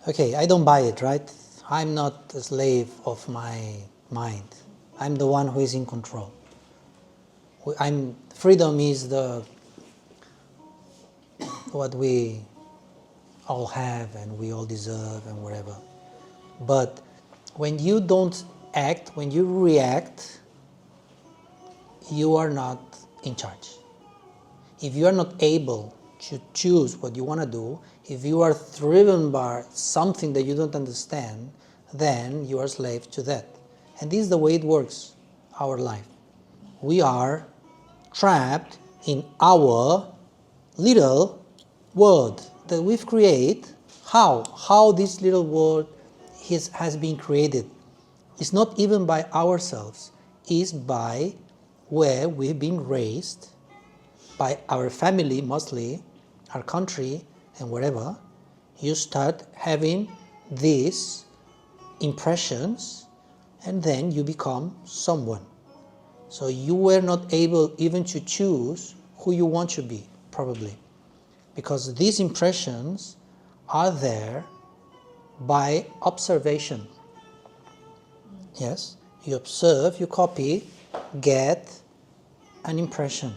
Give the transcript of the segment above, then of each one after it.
Okay, I don't buy it, right? I'm not a slave of my mind. I'm the one who is in control. Freedom is what we all have and we all deserve and whatever. But when you don't act, when you react, you are not in charge. If you are not able to choose what you want to do, if you are driven by something that you don't understand, then you are slave to that. And this is the way it works, our life. We are trapped in our little world that we've created. How this little world has been created? It's not even by ourselves. It's by where we've been raised, by our family mostly, our country and wherever. You start having these impressions and then you become someone. So you were not able even to choose who you want to be, probably. Because these impressions are there by observation. Yes, you observe, you copy, get an impression.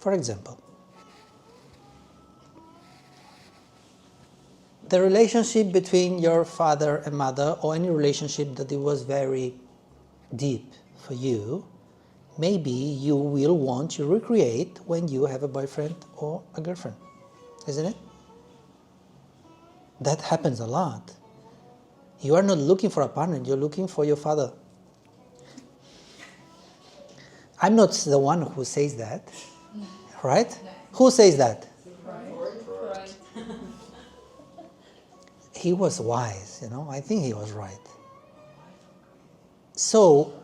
For example, the relationship between your father and mother, or any relationship that it was very deep for you, maybe you will want to recreate when you have a boyfriend or a girlfriend, isn't it? That happens a lot. You are not looking for a partner, you're looking for your father. I'm not the one who says that, right? No. Who says that? Right. He was wise, I think he was right. So,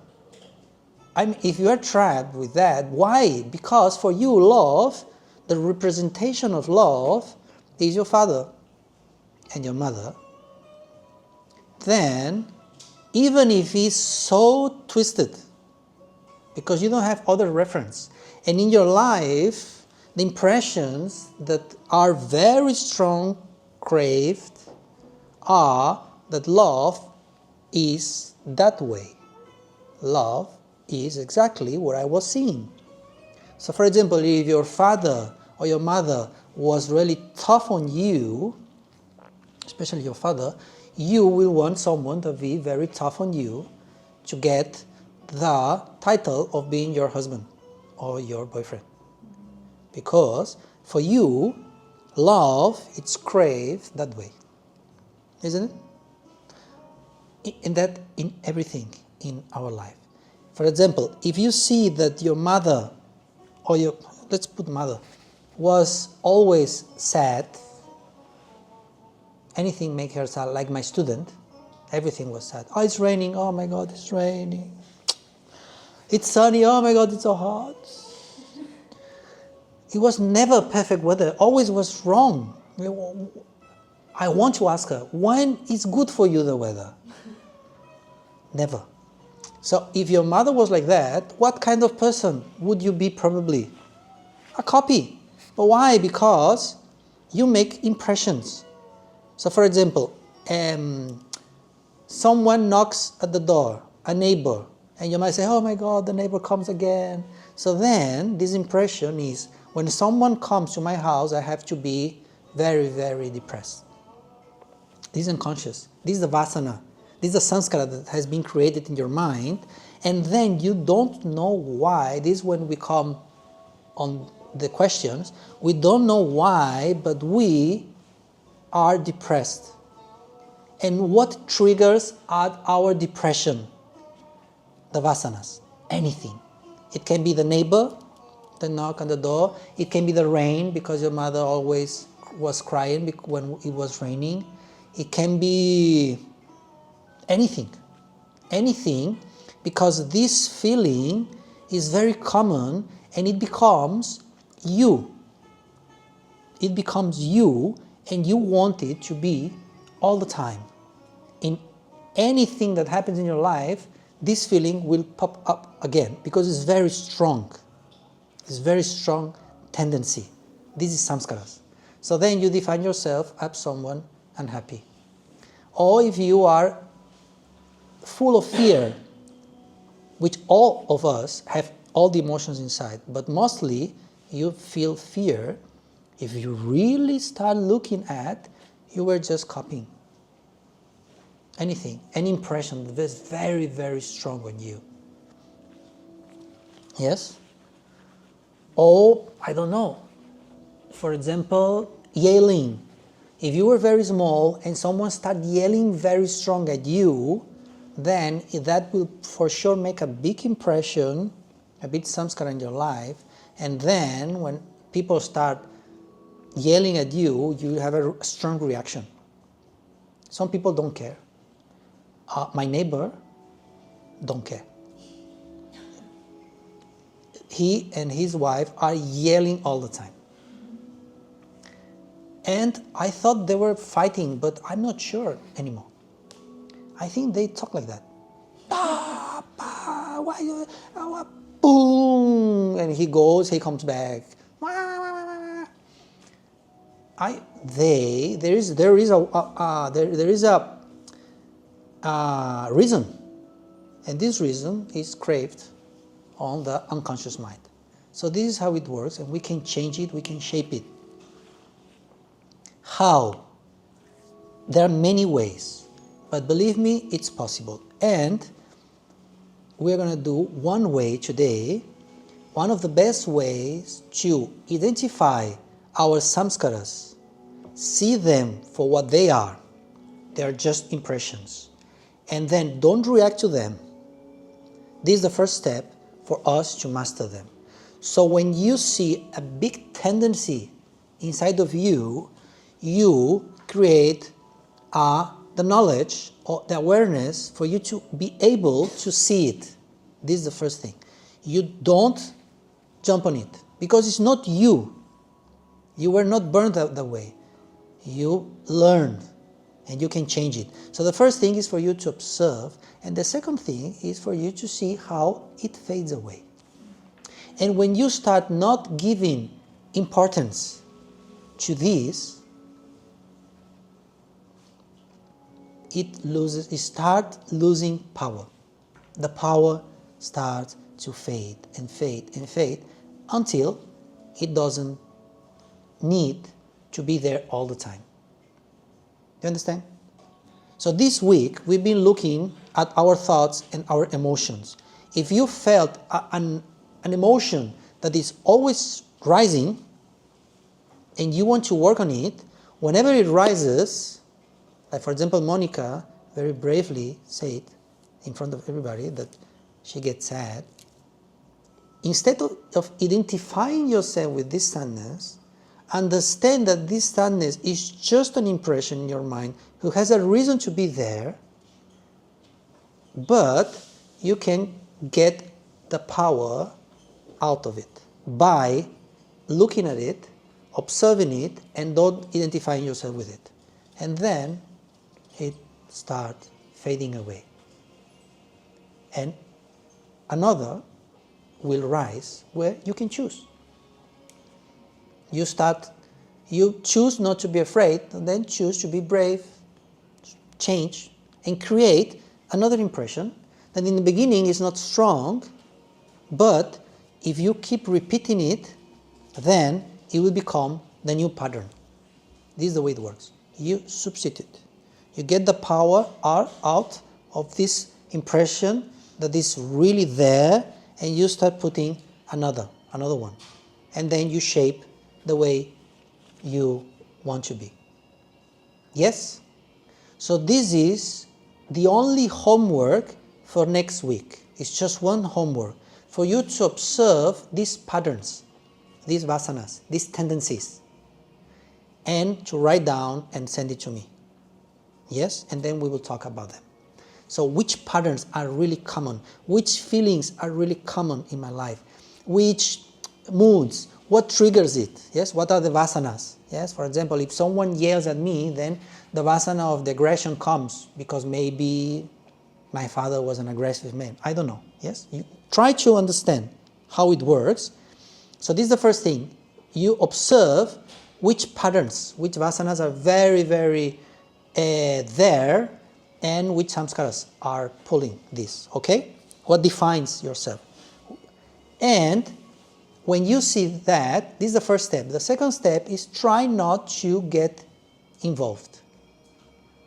if you are trapped with that, why? Because for you, love, the representation of love is your father and your mother. Then, even if he's so twisted, because you don't have other reference, and in your life, the impressions that are very strong, craved, are that love is that way. Love is exactly what I was seeing. So for example, if your father or your mother was really tough on you, especially your father, you will want someone to be very tough on you to get the title of being your husband or your boyfriend. Because for you, love, it's craved that way. Isn't it? In everything in our life. For example, if you see that your mother, or let's put mother, was always sad, anything make her sad, like my student, everything was sad. Oh, it's raining, oh my God, it's raining. It's sunny, oh my God, it's so hot. It was never perfect weather, always was wrong. I want to ask her, when is good for you, the weather? Never. So if your mother was like that, what kind of person would you be probably? A copy. But why? Because you make impressions. So for example, someone knocks at the door, a neighbor, and you might say, oh my God, the neighbor comes again. So then this impression is, when someone comes to my house, I have to be very, very depressed. This is unconscious. This is the Vasana. This is the Samskara that has been created in your mind. And then you don't know why. This is when we come on the questions. We don't know why, but we are depressed. And what triggers our depression? The Vasanas. Anything. It can be the neighbor, the knock on the door. It can be the rain, because your mother always was crying when it was raining. It can be anything, because this feeling is very common and it becomes you. It becomes you, and you want it to be all the time. In anything that happens in your life, this feeling will pop up again, because it's very strong. It's very strong tendency. This is samskaras. So then you define yourself as someone unhappy. Or if you are full of fear, which all of us have all the emotions inside, but mostly you feel fear, if you really start looking at, you were just copying. Anything, any impression that is very, very strong on you. Yes? Or, I don't know, for example, yelling. If you were very small and someone started yelling very strong at you, then that will for sure make a big impression, a big samskara in your life. And then when people start yelling at you, you have a strong reaction. Some people don't care. My neighbor don't care. He and his wife are yelling all the time. And I thought they were fighting, but I'm not sure anymore. I think they talk like that. Bah, bah, why you, boom, and he goes, he comes back. There is a reason, and this reason is craved on the unconscious mind. So this is how it works, and we can change it, we can shape it. How? There are many ways, but believe me, it's possible. And we're going to do one way today, one of the best ways to identify our samskaras, see them for what they are. They are just impressions. And then don't react to them. This is the first step for us to master them. So when you see a big tendency inside of you, you create the knowledge or the awareness for you to be able to see it. This is the first thing. You don't jump on it because it's not you. You were not burned that way. You learned and you can change it. So the first thing is for you to observe, and the second thing is for you to see how it fades away. And when you start not giving importance to this, it starts losing power. The power starts to fade and fade and fade until it doesn't need to be there all the time. Do you understand? So this week we've been looking at our thoughts and our emotions. If you felt an emotion that is always rising and you want to work on it, whenever it rises, like for example Monica very bravely said in front of everybody that she gets sad, instead of identifying yourself with this sadness, understand that this sadness is just an impression in your mind who has a reason to be there, but you can get the power out of it by looking at it, observing it, and don't identifying yourself with it. And then it starts fading away. And another will rise where you can choose. You choose not to be afraid, and then choose to be brave, change, and create another impression that in the beginning is not strong, but if you keep repeating it, then it will become the new pattern. This is the way it works. You substitute. You get the power out of this impression that is really there, and you start putting another one. And then you shape the way you want to be. Yes? So this is the only homework for next week. It's just one homework for you to observe these patterns, these vasanas, these tendencies, and to write down and send it to me. Yes? And then we will talk about them. So which patterns are really common? Which feelings are really common in my life? Which moods? What triggers it? Yes, what are the vasanas? Yes, for example, if someone yells at me, then the vasana of the aggression comes because maybe my father was an aggressive man. I don't know. Yes, you try to understand how it works. So this is the first thing. You observe which patterns, which vasanas are very, very there, and which samskaras are pulling this, okay? What defines yourself? And when you see that, this is the first step. The second step is try not to get involved.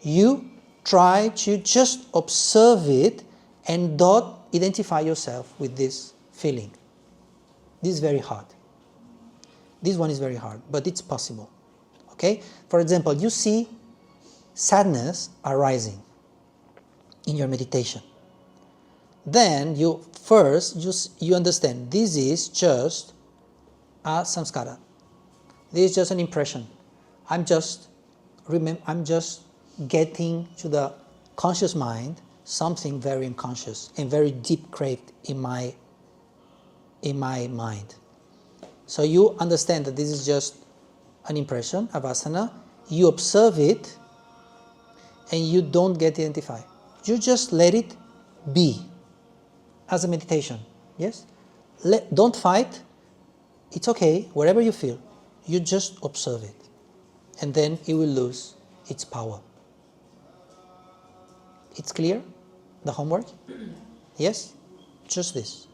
You try to just observe it and don't identify yourself with this feeling. This is very hard. This one is very hard, but it's possible. Okay? For example, you see sadness arising in your meditation. Then you understand this is just a samskara. This is just an impression. I'm just getting to the conscious mind something very unconscious and very deep craved in my mind. So you understand that this is just an impression, a vasana. You observe it and you don't get identified. You just let it be as a meditation. Yes? Don't fight. It's okay. Wherever you feel, you just observe it. And then it will lose its power. It's clear? The homework? Yes? Just this.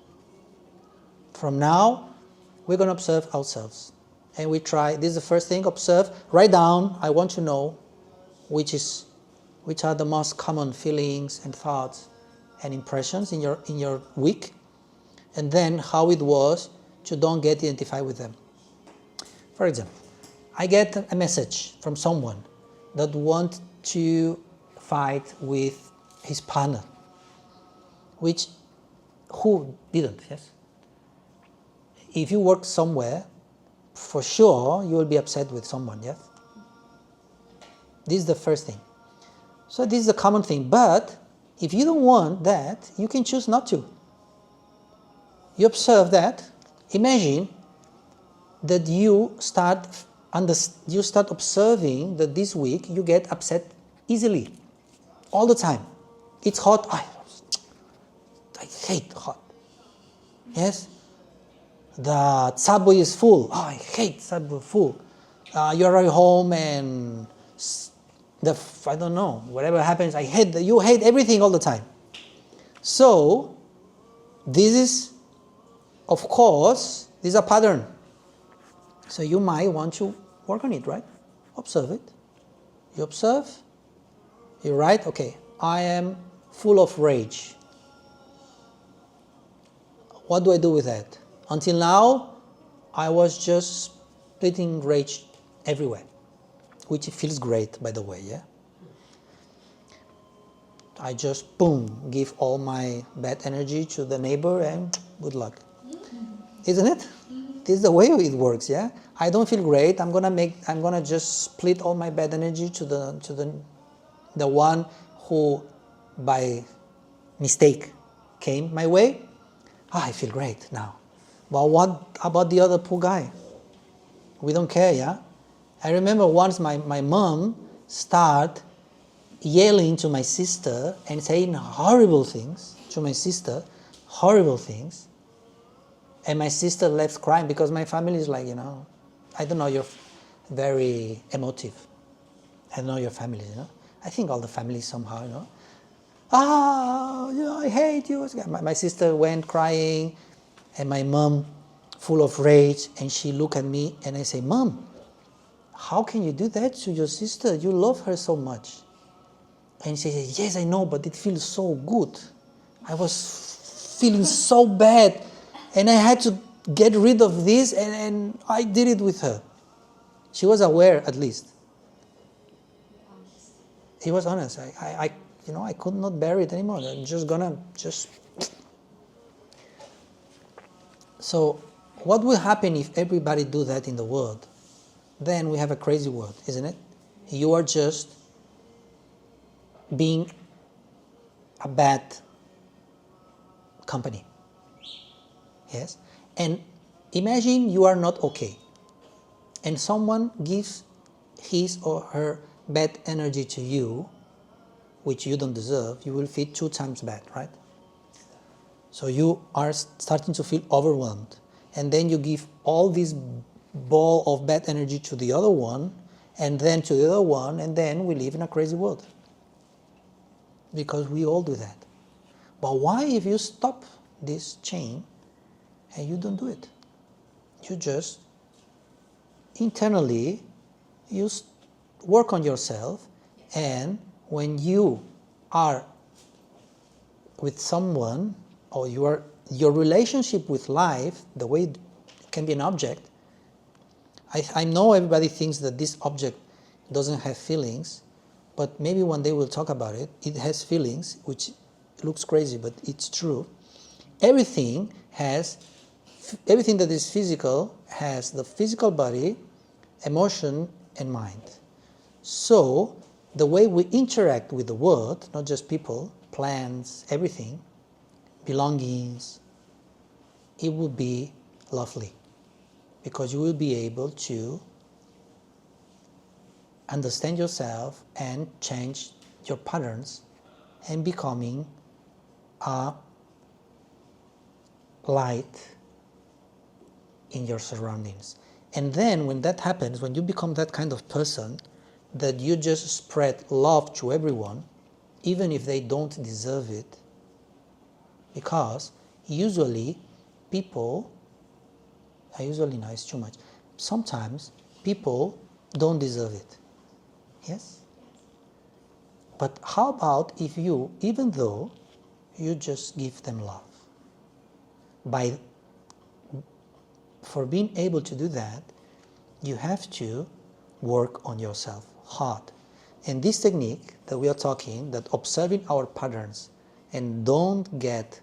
From now, we're going to observe ourselves. And we try, this is the first thing, observe, write down, I want to know which are the most common feelings and thoughts and impressions in your week, and then how it was to don't get identified with them. For example, I get a message from someone that wants to fight with his partner, who didn't, yes? If you work somewhere, for sure you will be upset with someone, yes? This is the first thing. So this is a common thing, but if you don't want that, you can choose not to. You observe that. Imagine that you start observing that this week you get upset easily, all the time. It's hot. I hate hot. Yes? The subway is full. I hate subway full. You arrive home and I don't know, whatever happens, you hate everything all the time. So, this is, of course, this is a pattern. So you might want to work on it, right? Observe it. You observe, you write, okay, I am full of rage. What do I do with that? Until now, I was just splitting rage everywhere, which feels great, by the way, yeah? I just, boom, give all my bad energy to the neighbor and good luck. Isn't it? This is the way it works, yeah? I don't feel great, I'm gonna just split all my bad energy to the one who, by mistake, came my way. I feel great now. But what about the other poor guy? We don't care, yeah? I remember once my mom started yelling to my sister and saying horrible things to my sister, horrible things. And my sister left crying because my family is like, I don't know, you're very emotive. I don't know your family, I think all the families somehow, I hate you. My sister went crying and my mom full of rage, and she looked at me and I say, Mom, how can you do that to your sister? You love her so much. And she said, yes, I know, but it feels so good. I was feeling so bad and I had to get rid of this and I did it with her. She was aware, at least. He was honest. I could not bear it anymore. I'm just gonna So what will happen if everybody do that in the world? Then we have a crazy world, isn't it? You are just being a bad company. Yes? And imagine you are not okay. And someone gives his or her bad energy to you, which you don't deserve, you will feel 2 times bad, right? So you are starting to feel overwhelmed. And then you give all this ball of bad energy to the other one, and then to the other one, and then we live in a crazy world. Because we all do that. But why if you stop this chain and you don't do it? You just internally, you work on yourself, and when you are with someone, or your relationship with life, the way it can be an object, I know everybody thinks that this object doesn't have feelings, but maybe one day we'll talk about it. It has feelings, which looks crazy, but it's true. Everything that is physical has the physical body, emotion, and mind. So the way we interact with the world, not just people, plants, everything, belongings, it will be lovely, because you will be able to understand yourself and change your patterns and becoming a light in your surroundings. And then when that happens, when you become that kind of person that you just spread love to everyone, even if they don't deserve it, because usually people, no, it's too much. Sometimes people don't deserve it. Yes? But how about if you, even though you just give them love? For being able to do that, you have to work on yourself hard. And this technique that we are talking, that observing our patterns and don't get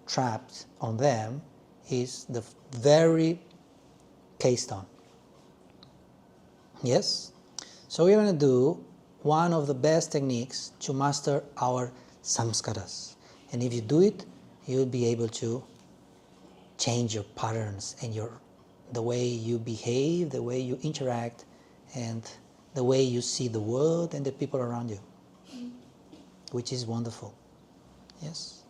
trapped on them, is the very keystone. Yes? So we're going to do one of the best techniques to master our samskaras. And if you do it, you'll be able to change your patterns and the way you behave, the way you interact, and the way you see the world and the people around you, which is wonderful. Yes?